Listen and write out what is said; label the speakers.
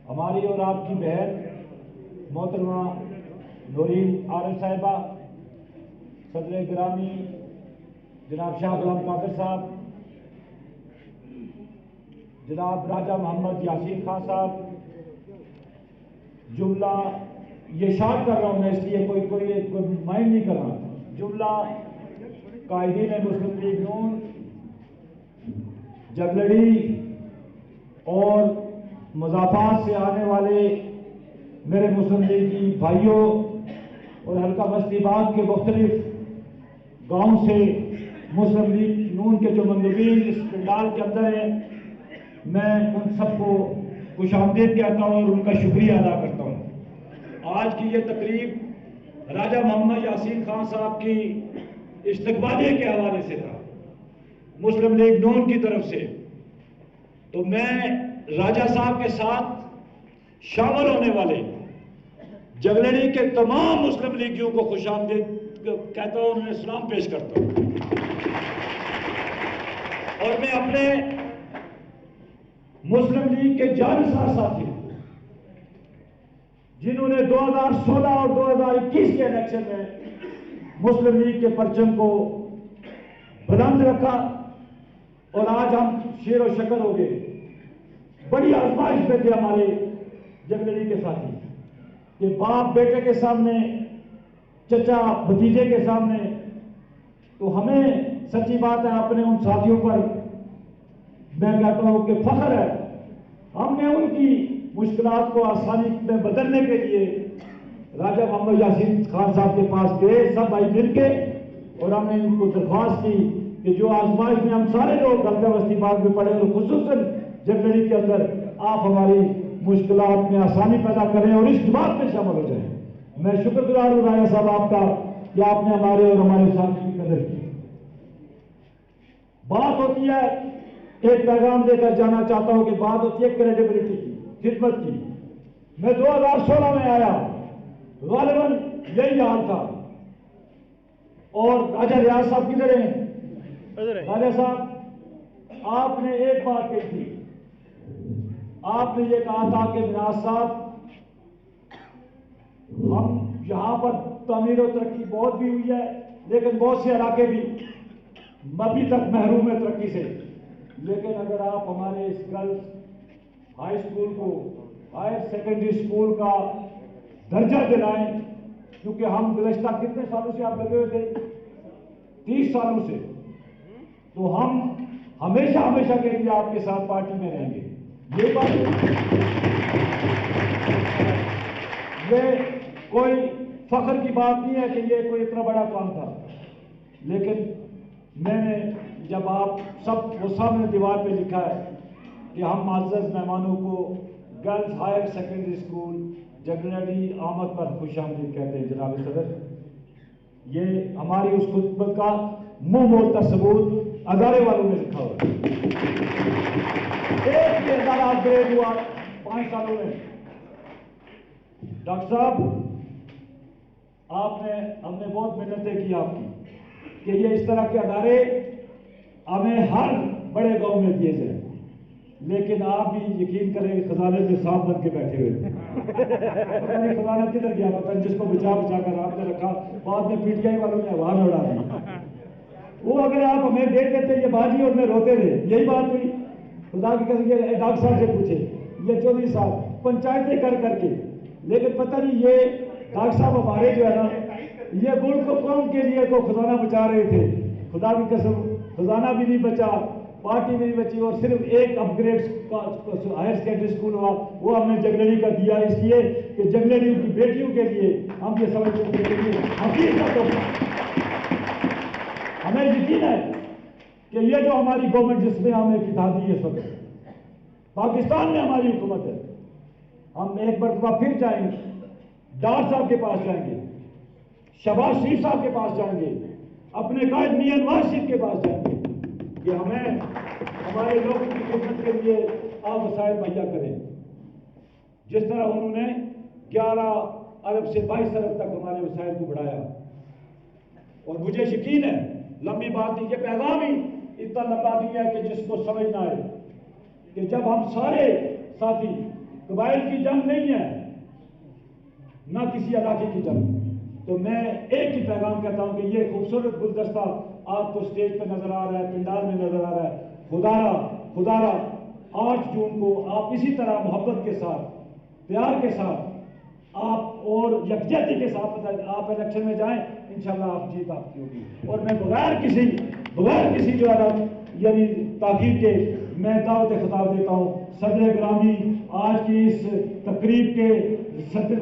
Speaker 1: ہماری اور آپ کی بہن محترمہ نورین عارف صاحبہ، صدر گرامی جناب شاہ غلام قادر صاحب، جناب راجہ محمد یاسین خان صاحب، جملہ یہ شارٹ کر رہا ہوں میں اس لیے کوئی مائنڈ نہیں کر رہا، جملہ قائدین مسلم لیگ نون، جگلڑی اور مضافات سے آنے والے میرے مسلم لیگی بھائیوں اور حلقہ بستی باغ کے مختلف گاؤں سے مسلم لیگ نون کے جو مندوبین اس پنڈال کے اندر ہیں، میں ان سب کو خوش آمدید کہتا ہوں اور ان کا شکریہ ادا کرتا ہوں۔ آج کی یہ تقریب راجہ محمد یاسین خان صاحب کی استقبالیہ کے حوالے سے تھا مسلم لیگ نون کی طرف سے، تو میں راجہ صاحب کے ساتھ شامل ہونے والے جگلڑی کے تمام مسلم لیگیوں کو خوش آمدید کہتا ہوں، انہیں سلام پیش کرتا ہوں، اور میں اپنے مسلم لیگ کے جانسار ساتھی جنہوں نے 2016 اور 2021 کے الیکشن میں مسلم لیگ کے پرچم کو بلند رکھا اور آج ہم شیر و شکر ہو گئے، بڑی آزمائش میں تھے ہمارے جگلڑی کے ساتھی کہ باپ بیٹے کے سامنے، چچا بھتیجے کے سامنے، تو ہمیں سچی بات ہے اپنے ان ساتھیوں پر میں کہتا ہوں کہ فخر ہے، ہم نے ان کی مشکلات کو آسانی میں بدلنے کے لیے راجہ محمد یاسین خان صاحب کے پاس گئے، سب بھائی مل کے، اور ہم نے ان کو درخواست کی کہ جو آزمائش میں ہم سارے لوگ حلقہ بستی باغ میں پڑے اور خصوصاً جگلڑی کے اندر آپ ہماری مشکلات میں آسانی پیدا کریں اور اس جماعت میں شامل ہو جائیں۔ میں شکر گزار ہوں راجہ صاحب آپ کا کہ آپ نے ہمارے اور ہمارے ساتھی کی قدر کی۔ بات ہوتی ہے، ایک پیغام دے کر جانا چاہتا ہوں کہ بات ہوتی ہے کریڈیبلٹی کی، خدمت کی۔ میں 2016 میں آیا، غالباً یہی حال تھا، اور راجہ ریاض صاحب کدھر ہیں؟ راجہ صاحب، آپ نے ایک بات کہی تھی، آپ نے یہ کہا تھا کہ مناز صاحب ہم یہاں پر تعمیر و ترقی بہت بھی ہوئی ہے لیکن بہت سے علاقے بھی ابھی تک محروم ہے ترقی سے، لیکن اگر آپ ہمارے اس گرلز ہائی اسکول کو ہائر سیکنڈری اسکول کا درجہ دلائیں، کیونکہ ہم گزشتہ کتنے سالوں سے آپ لگے ہوئے تھے، 30 سالوں سے، تو ہم ہمیشہ ہمیشہ کے لیے آپ کے ساتھ پارٹی میں رہیں گے۔ یہ بات یہ کوئی فخر کی بات نہیں ہے کہ یہ کوئی اتنا بڑا کام تھا، لیکن میں نے جب آپ سب وہ سامنے دیوار پہ لکھا ہے کہ ہم معزز مہمانوں کو گرلز ہائر سیکنڈری اسکول جگلڑی آمد پر خوش آمدید کہتے ہیں جناب صدر، یہ ہماری اس خطبت کا منہ موڑتا ثبوت ادارے والوں نے لکھا ہوا ہے۔ ایک بھی ادارہ اپ گریڈ ہوا 5 سالوں میں۔ ڈاکٹر صاحب، ہم نے بہت محنتیں کی آپ کی کہ یہ اس طرح کے ادارے ہمیں ہر بڑے گاؤں میں دیے جائیں، لیکن آپ بھی یقین کریں کہ خزانے میں سانپ بن کے بیٹھے ہوئے پتہ نہیں خزانہ کدھر گیا، پتہ نہیں، جس کو بچا کر آپ نے رکھا، بعد میں پی ٹی آئی والوں نے آواز اڑا دی، وہ اگر آپ ہمیں دے دیتے یہ باجی اور میں روتے رہے، یہی بات ہوئی۔ خدا کی قسم یہ ڈاکٹر صاحب سے پوچھے، یہ چودھری صاحب پنچایتیں کر کے، لیکن پتہ نہیں یہ ڈاکٹر صاحب ہمارے جو ہے نا یہ ملک کو قوم کے لیے کو خزانہ بچا رہے تھے، خدا کی قسم خزانہ بھی نہیں بچا، پارٹی بھی نہیں بچی، اور صرف ایک اپ گریڈ ہائر سیکنڈری اسکول ہوا، وہ ہم نے جگلڑی کا دیا اس لیے کہ جگلڑی کی بیٹیوں کے لیے ہم یہ سمجھتے ہیں کہ حقیقت ہمیں یقین ہے کہ یہ جو ہماری گورنمنٹ جس میں ہمیں کتابی ہے سب پاکستان میں ہماری حکومت ہے، ہم ایک مرتبہ پھر جائیں گے، ڈار صاحب کے پاس جائیں گے، شہباز شریف صاحب کے پاس جائیں گے، اپنے قائد میاں نواز شریف کے پاس جائیں گے کہ ہمیں ہمارے لوگوں کی خدمت کے لیے آپ وسائل مہیا کریں، جس طرح انہوں نے 11 ارب سے 22 ارب تک ہمارے وسائل کو بڑھایا۔ اور مجھے یقین ہے، لمبی بات نہیں، یہ پیغام ہی اتنا لمبا نہیں ہے کہ جس کو سمجھ نہ آئے، کہ جب ہم سارے ساتھی قبائل کی جنگ نہیں ہے، نہ کسی علاقے کی جنگ۔ تو میں ایک ہی پیغام کہتا ہوں کہ یہ خوبصورت گلدستہ آپ کو اسٹیج پہ نظر آ رہا ہے، پنڈال میں نظر آ رہا ہے، خدا را 8 جون کو آپ اسی طرح محبت کے ساتھ، پیار کے ساتھ آپ اور یکجہتی کے ساتھ آپ الیکشن میں جائیں، انشاءاللہ آپ جیت آپ کی ہوگی۔ اور میں بغیر کسی جو ہے یعنی تاخیر کے میں دعوت خطاب دیتا ہوں۔ صدر گرامی آج کی اس تقریب کے صدر